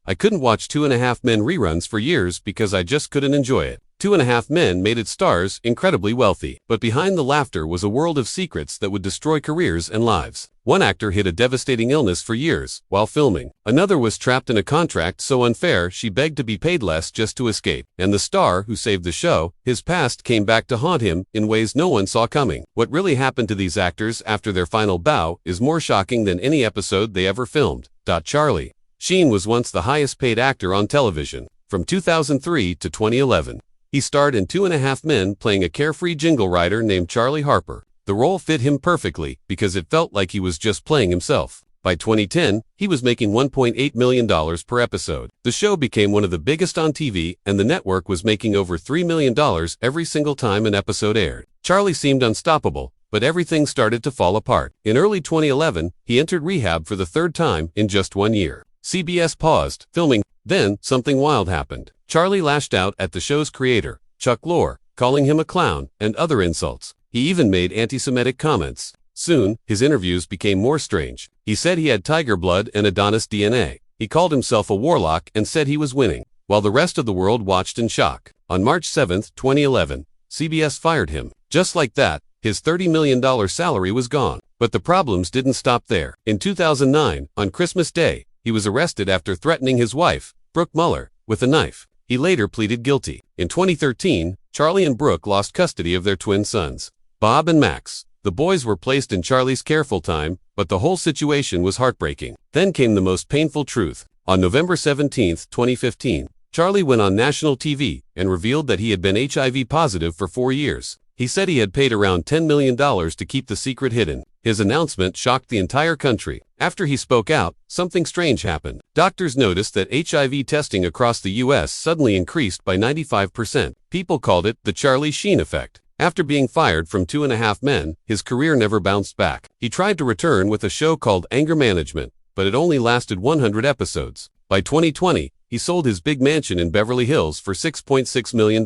I couldn't watch 2.5 Men reruns for years because I just couldn't enjoy it. 2.5 Men made its stars incredibly wealthy, but behind the laughter was a world of secrets that would destroy careers and lives. One actor hid a devastating illness for years while filming. Another was trapped in a contract so unfair she begged to be paid less just to escape. And the star who saved the show, his past came back to haunt him in ways no one saw coming. What really happened to these actors after their final bow is more shocking than any episode they ever filmed. Charlie Sheen was once the highest paid actor on television, from 2003 to 2011. He starred in 2.5 Men playing a carefree jingle writer named Charlie Harper. The role fit him perfectly because it felt like he was just playing himself. By 2010, he was making $1.8 million per episode. The show became one of the biggest on TV, and the network was making over $3 million every single time an episode aired. Charlie seemed unstoppable, but everything started to fall apart. In early 2011, he entered rehab for the third time in just 1 year. CBS paused filming. Then, something wild happened. Charlie lashed out at the show's creator, Chuck Lorre, calling him a clown and other insults. He even made anti-Semitic comments. Soon, his interviews became more strange. He said he had tiger blood and Adonis DNA. He called himself a warlock and said he was winning, while the rest of the world watched in shock. On March 7, 2011, CBS fired him. Just like that, his $30 million salary was gone. But the problems didn't stop there. In 2009, on Christmas Day, he was arrested after threatening his wife, Brooke Muller, with a knife. He later pleaded guilty. In 2013, Charlie and Brooke lost custody of their twin sons, Bob and Max. The boys were placed in Charlie's care full-time, but the whole situation was heartbreaking. Then came the most painful truth. On November 17, 2015, Charlie went on national TV and revealed that he had been HIV positive for 4 years. He said he had paid around $10 million to keep the secret hidden. His announcement shocked the entire country. After he spoke out, something strange happened. Doctors noticed that HIV testing across the U.S. suddenly increased by 95%. People called it the Charlie Sheen effect. After being fired from 2.5 Men, his career never bounced back. He tried to return with a show called Anger Management, but it only lasted 100 episodes. By 2020, he sold his big mansion in Beverly Hills for $6.6 million.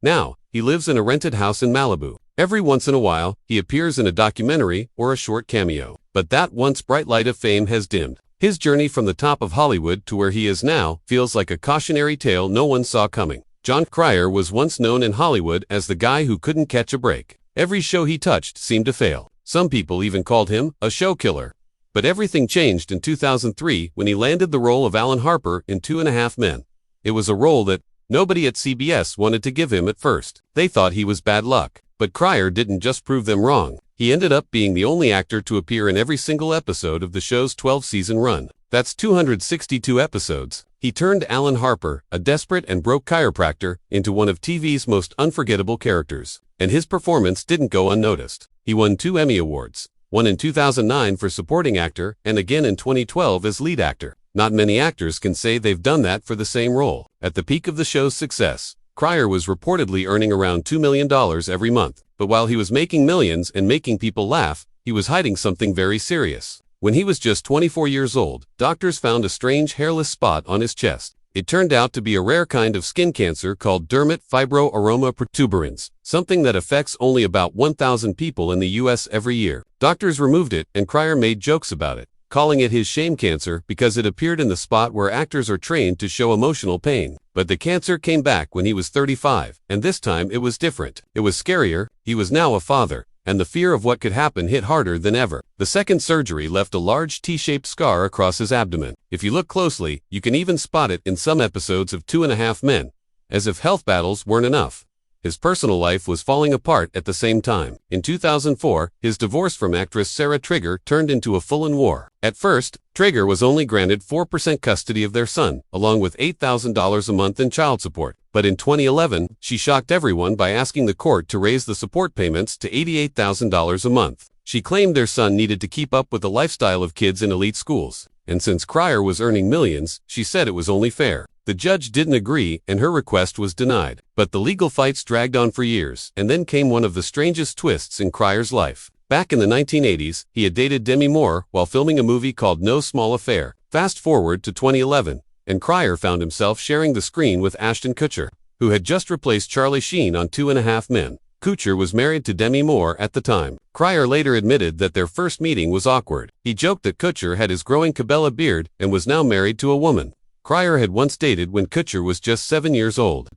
Now, he lives in a rented house in Malibu. Every once in a while, he appears in a documentary or a short cameo. But that once bright light of fame has dimmed. His journey from the top of Hollywood to where he is now feels like a cautionary tale no one saw coming. Jon Cryer was once known in Hollywood as the guy who couldn't catch a break. Every show he touched seemed to fail. Some people even called him a show killer. But everything changed in 2003 when he landed the role of Alan Harper in 2.5 Men. It was a role that nobody at CBS wanted to give him at first. They thought he was bad luck. But Cryer didn't just prove them wrong. He ended up being the only actor to appear in every single episode of the show's 12-season run. That's 262 episodes. He turned Alan Harper, a desperate and broke chiropractor, into one of TV's most unforgettable characters. And his performance didn't go unnoticed. He won 2 Emmy Awards, one in 2009 for supporting actor and again in 2012 as lead actor. Not many actors can say they've done that for the same role. At the peak of the show's success, Cryer was reportedly earning around $2 million every month. But while he was making millions and making people laugh, he was hiding something very serious. When he was just 24 years old, doctors found a strange hairless spot on his chest. It turned out to be a rare kind of skin cancer called dermate fibroaroma protuberans, something that affects only about 1,000 people in the U.S. every year. Doctors removed it, and Cryer made jokes about it, calling it his shame cancer because it appeared in the spot where actors are trained to show emotional pain. But the cancer came back when he was 35, and this time it was different. It was scarier. He was now a father, and the fear of what could happen hit harder than ever. The second surgery left a large T-shaped scar across his abdomen. If you look closely, you can even spot it in some episodes of 2.5 Men. As if health battles weren't enough, his personal life was falling apart at the same time. In 2004, his divorce from actress Sarah Trigger turned into a full-on war. At first, Trigger was only granted 4% custody of their son, along with $8,000 a month in child support. But in 2011, she shocked everyone by asking the court to raise the support payments to $88,000 a month. She claimed their son needed to keep up with the lifestyle of kids in elite schools. And since Cryer was earning millions, she said it was only fair. The judge didn't agree, and her request was denied. But the legal fights dragged on for years, and then came one of the strangest twists in Cryer's life. Back in the 1980s, he had dated Demi Moore while filming a movie called No Small Affair. Fast forward to 2011, and Cryer found himself sharing the screen with Ashton Kutcher, who had just replaced Charlie Sheen on 2.5 Men. Kutcher was married to Demi Moore at the time. Cryer later admitted that their first meeting was awkward. He joked that Kutcher had his growing Cabela beard and was now married to a woman. Cryer had once dated when Kutcher was just 7 years old.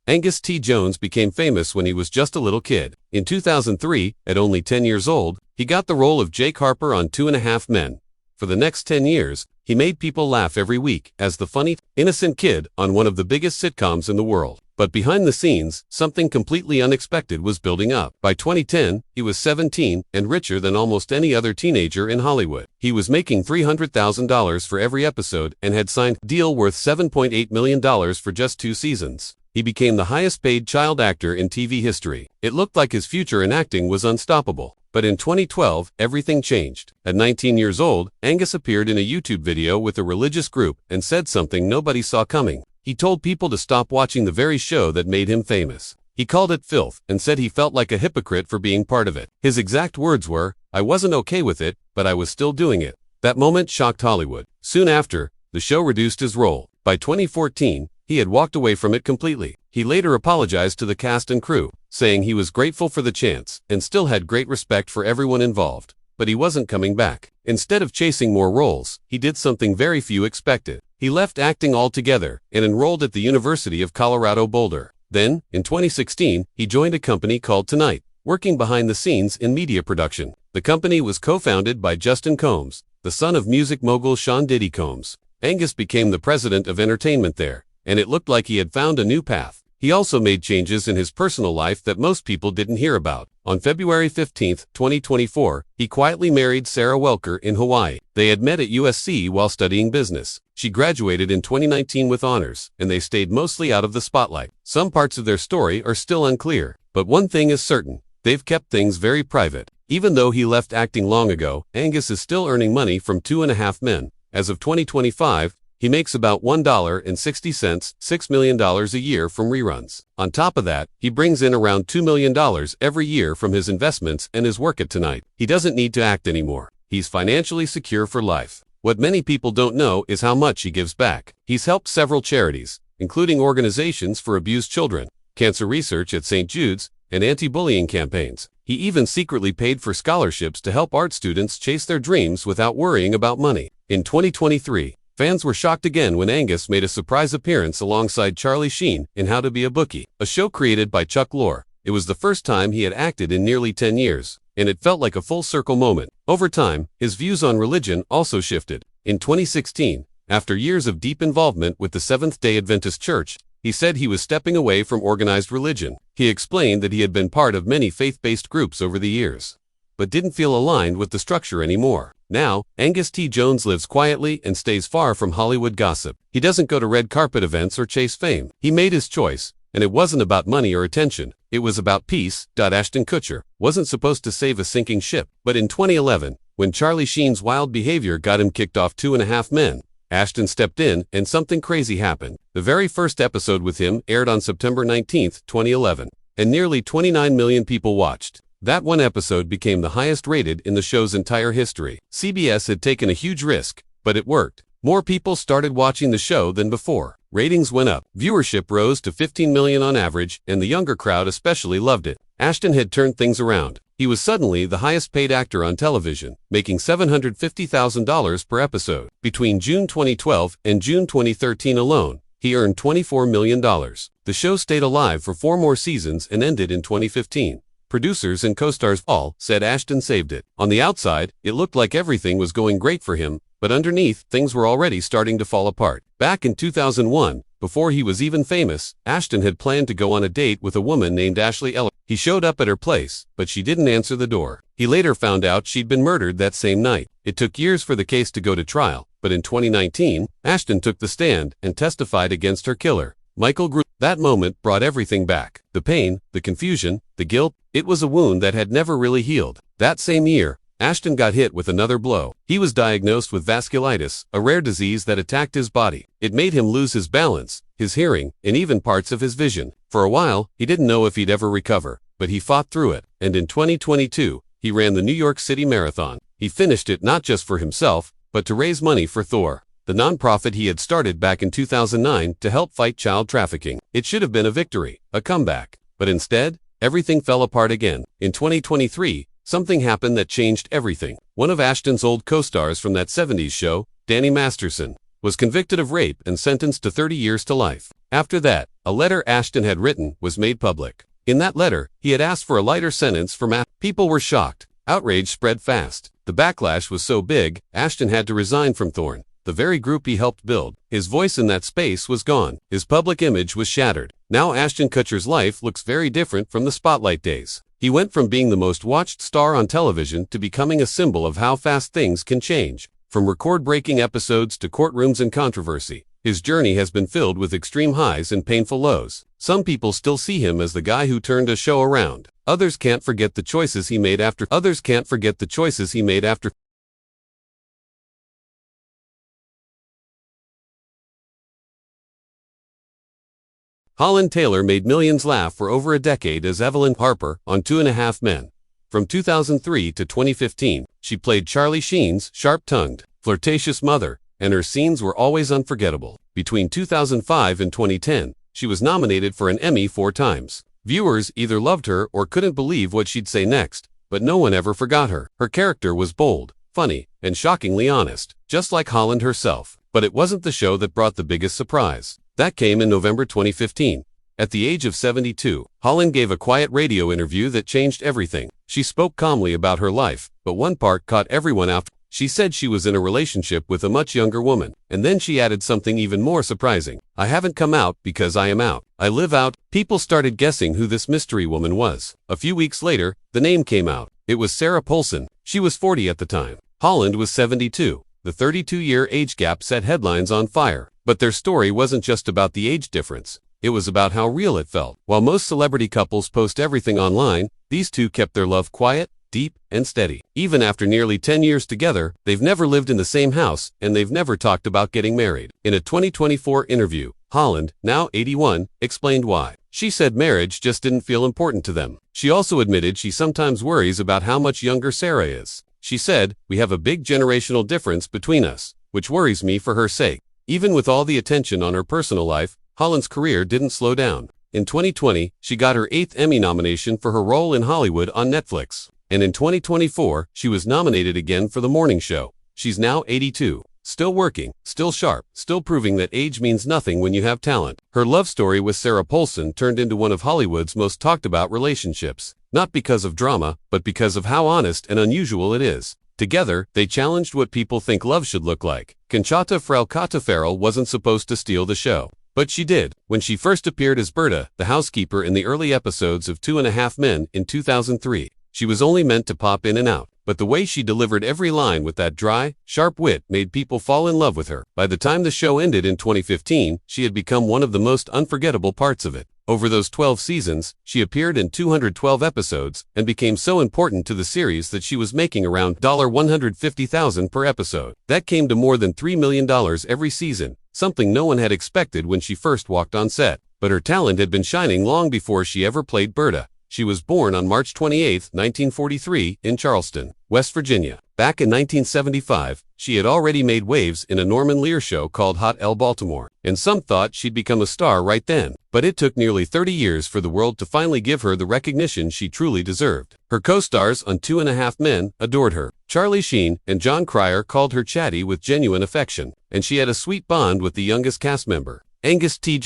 Angus T. Jones became famous when he was just a little kid. In 2003, at only 10 years old, he got the role of Jake Harper on 2.5 Men. For the next 10 years, he made people laugh every week as the funny, innocent kid on one of the biggest sitcoms in the world. But behind the scenes, something completely unexpected was building up. By 2010, he was 17 and richer than almost any other teenager in Hollywood. He was making $300,000 for every episode and had signed a deal worth $7.8 million for just 2 seasons. He became the highest-paid child actor in TV history. It looked like his future in acting was unstoppable. But in 2012, everything changed. At 19 years old, Angus appeared in a YouTube video with a religious group and said something nobody saw coming. He told people to stop watching the very show that made him famous. He called it filth and said he felt like a hypocrite for being part of it. His exact words were, "I wasn't okay with it, but I was still doing it." That moment shocked Hollywood. Soon after, the show reduced his role. By 2014, he had walked away from it completely. He later apologized to the cast and crew, saying he was grateful for the chance and still had great respect for everyone involved. But he wasn't coming back. Instead of chasing more roles, he did something very few expected. He left acting altogether and enrolled at the University of Colorado Boulder. Then, in 2016, he joined a company called Tonight, working behind the scenes in media production. The company was co-founded by Justin Combs, the son of music mogul Sean Diddy Combs. Angus became the president of entertainment there, and it looked like he had found a new path. He also made changes in his personal life that most people didn't hear about. On February 15, 2024, he quietly married Sarah Welker in Hawaii. They had met at USC while studying business. She graduated in 2019 with honors, and they stayed mostly out of the spotlight. Some parts of their story are still unclear, but one thing is certain: they've kept things very private. Even though he left acting long ago, Angus is still earning money from 2.5 Men. As of 2025, he makes about $1.60, $6 million a year from reruns. On top of that, he brings in around $2 million every year from his investments and his work at Tonight. He doesn't need to act anymore. He's financially secure for life. What many people don't know is how much he gives back. He's helped several charities, including organizations for abused children, cancer research at St. Jude's, and anti-bullying campaigns. He even secretly paid for scholarships to help art students chase their dreams without worrying about money. In 2023, fans were shocked again when Angus made a surprise appearance alongside Charlie Sheen in How to Be a Bookie, a show created by Chuck Lorre. It was the first time he had acted in nearly 10 years, and it felt like a full-circle moment. Over time, his views on religion also shifted. In 2016, after years of deep involvement with the Seventh-day Adventist Church, he said he was stepping away from organized religion. He explained that he had been part of many faith-based groups over the years, but didn't feel aligned with the structure anymore. Now, Angus T. Jones lives quietly and stays far from Hollywood gossip. He doesn't go to red carpet events or chase fame. He made his choice, and it wasn't about money or attention. It was about peace. Ashton Kutcher wasn't supposed to save a sinking ship, but in 2011, when Charlie Sheen's wild behavior got him kicked off 2.5 Men, Ashton stepped in and something crazy happened. The very first episode with him aired on September 19, 2011, and nearly 29 million people watched. That one episode became the highest rated in the show's entire history. CBS had taken a huge risk, but it worked. More people started watching the show than before. Ratings went up. Viewership rose to 15 million on average, and the younger crowd especially loved it. Ashton had turned things around. He was suddenly the highest-paid actor on television, making $750,000 per episode. Between June 2012 and June 2013 alone, he earned $24 million. The show stayed alive for 4 more seasons and ended in 2015. Producers and co-stars all said Ashton saved it. On the outside, it looked like everything was going great for him, but underneath, things were already starting to fall apart. Back in 2001, before he was even famous, Ashton had planned to go on a date with a woman named Ashley Eller. He showed up at her place, but she didn't answer the door. He later found out she'd been murdered that same night. It took years for the case to go to trial, but in 2019, Ashton took the stand and testified against her killer, Michael Gru. That moment brought everything back. The pain, the confusion, the guilt. It was a wound that had never really healed. That same year, Ashton got hit with another blow. He was diagnosed with vasculitis, a rare disease that attacked his body. It made him lose his balance, his hearing, and even parts of his vision. For a while, he didn't know if he'd ever recover, but he fought through it. And in 2022, he ran the New York City Marathon. He finished it not just for himself, but to raise money for Thor, the nonprofit he had started back in 2009 to help fight child trafficking. It should have been a victory, a comeback. But instead, everything fell apart again. In 2023, something happened that changed everything. One of Ashton's old co-stars from that 70s show, Danny Masterson, was convicted of rape and sentenced to 30 years to life. After that, a letter Ashton had written was made public. In that letter, he had asked for a lighter sentence for People were shocked. Outrage spread fast. The backlash was so big, Ashton had to resign from Thorne, the very group he helped build. His voice in that space was gone. His public image was shattered. Now Ashton Kutcher's life looks very different from the spotlight days. He went from being the most watched star on television to becoming a symbol of how fast things can change. From record-breaking episodes to courtrooms and controversy, his journey has been filled with extreme highs and painful lows. Some people still see him as the guy who turned a show around. Others can't forget the choices he made after. Holland Taylor made millions laugh for over a decade as Evelyn Harper on 2.5 Men. From 2003 to 2015, she played Charlie Sheen's sharp-tongued, flirtatious mother, and her scenes were always unforgettable. Between 2005 and 2010, she was nominated for an Emmy 4 times. Viewers either loved her or couldn't believe what she'd say next, but no one ever forgot her. Her character was bold, funny, and shockingly honest, just like Holland herself. But it wasn't the show that brought the biggest surprise. That came in November 2015. At the age of 72, Holland gave a quiet radio interview that changed everything. She spoke calmly about her life, but one part caught everyone out. She said she was in a relationship with a much younger woman, and then she added something even more surprising. "I haven't come out because I am out. I live out." People started guessing who this mystery woman was. A few weeks later, the name came out. It was Sarah Paulson. She was 40 at the time. Holland was 72. The 32-year age gap set headlines on fire. But their story wasn't just about the age difference. It was about how real it felt. While most celebrity couples post everything online, these two kept their love quiet, deep, and steady. Even after nearly 10 years together, they've never lived in the same house, and they've never talked about getting married. In a 2024 interview, Holland, now 81, explained why. She said marriage just didn't feel important to them. She also admitted she sometimes worries about how much younger Sarah is. She said, "We have a big generational difference between us, which worries me for her sake." Even with all the attention on her personal life, Holland's career didn't slow down. In 2020, she got her 8th Emmy nomination for her role in Hollywood on Netflix. And in 2024, she was nominated again for The Morning Show. She's now 82. Still working, still sharp, still proving that age means nothing when you have talent. Her love story with Sarah Paulson turned into one of Hollywood's most talked about relationships. Not because of drama, but because of how honest and unusual it is. Together, they challenged what people think love should look like. Conchata Ferrell wasn't supposed to steal the show. But she did, when she first appeared as Berta, the housekeeper in the early episodes of 2.5 Men in 2003. She was only meant to pop in and out. But the way she delivered every line with that dry, sharp wit made people fall in love with her. By the time the show ended in 2015, she had become one of the most unforgettable parts of it. Over those 12 seasons, she appeared in 212 episodes and became so important to the series that she was making around $150,000 per episode. That came to more than $3 million every season, something no one had expected when she first walked on set. But her talent had been shining long before she ever played Berta. She was born on March 28, 1943, in Charleston, West Virginia. Back in 1975, she had already made waves in a Norman Lear show called Hot L Baltimore, and some thought she'd become a star right then. But it took nearly 30 years for the world to finally give her the recognition she truly deserved. Her co-stars on 2.5 Men adored her. Charlie Sheen and Jon Cryer called her chatty with genuine affection, and she had a sweet bond with the youngest cast member, Angus T.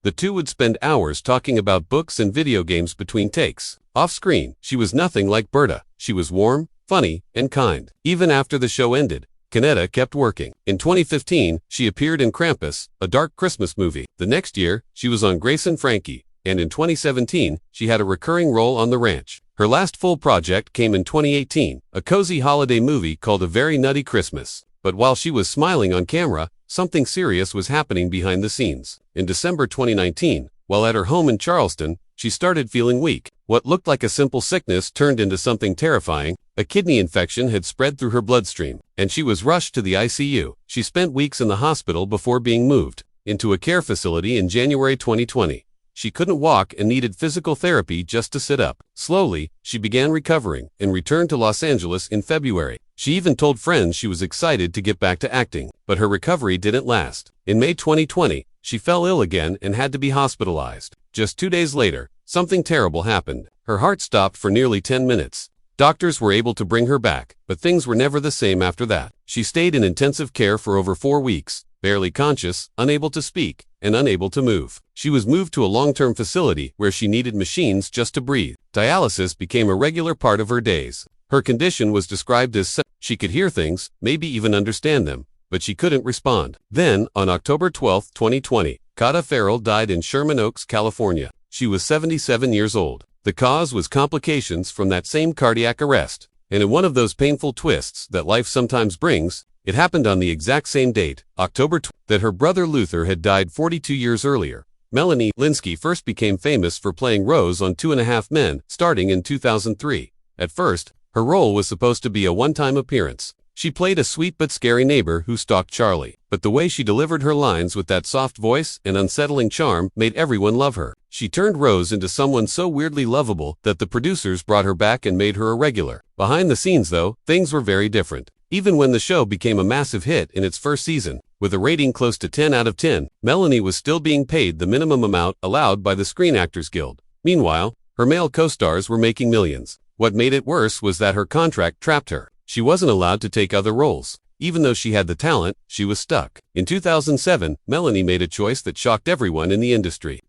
The two would spend hours talking about books and video games between takes. Off-screen, she was nothing like Berta. She was warm, funny, and kind. Even after the show ended, Conchata kept working. In 2015, she appeared in Krampus, a dark Christmas movie. The next year, she was on Grace and Frankie, and in 2017, she had a recurring role on The Ranch. Her last full project came in 2018, a cozy holiday movie called A Very Nutty Christmas. But while she was smiling on camera, something serious was happening behind the scenes. In December 2019, while at her home in Charleston, she started feeling weak. What looked like a simple sickness turned into something terrifying. A kidney infection had spread through her bloodstream, and she was rushed to the ICU. She spent weeks in the hospital before being moved into a care facility in January 2020. She couldn't walk and needed physical therapy just to sit up. Slowly, she began recovering and returned to Los Angeles in February. She even told friends she was excited to get back to acting, but her recovery didn't last. In May 2020, she fell ill again and had to be hospitalized. Just 2 days later, something terrible happened. Her heart stopped for nearly 10 minutes. Doctors were able to bring her back, but things were never the same after that. She stayed in intensive care for over 4 weeks, barely conscious, unable to speak, and unable to move. She was moved to a long-term facility where she needed machines just to breathe. Dialysis became a regular part of her days. Her condition was described as she could hear things, maybe even understand them, but she couldn't respond. Then, on October 12, 2020, Conchata Ferrell died in Sherman Oaks, California. She was 77 years old. The cause was complications from that same cardiac arrest. And in one of those painful twists that life sometimes brings, it happened on the exact same date, October 12, that her brother Luther had died 42 years earlier. Melanie Lynskey first became famous for playing Rose on 2.5 Men, starting in 2003. At first, her role was supposed to be a one-time appearance. She played a sweet but scary neighbor who stalked Charlie. But the way she delivered her lines with that soft voice and unsettling charm made everyone love her. She turned Rose into someone so weirdly lovable that the producers brought her back and made her a regular. Behind the scenes, though, things were very different. Even when the show became a massive hit in its first season, with a rating close to 10 out of 10, Melanie was still being paid the minimum amount allowed by the Screen Actors Guild. Meanwhile, her male co-stars were making millions. What made it worse was that her contract trapped her. She wasn't allowed to take other roles. Even though she had the talent, she was stuck. In 2007, Melanie made a choice that shocked everyone in the industry.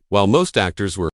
While most actors were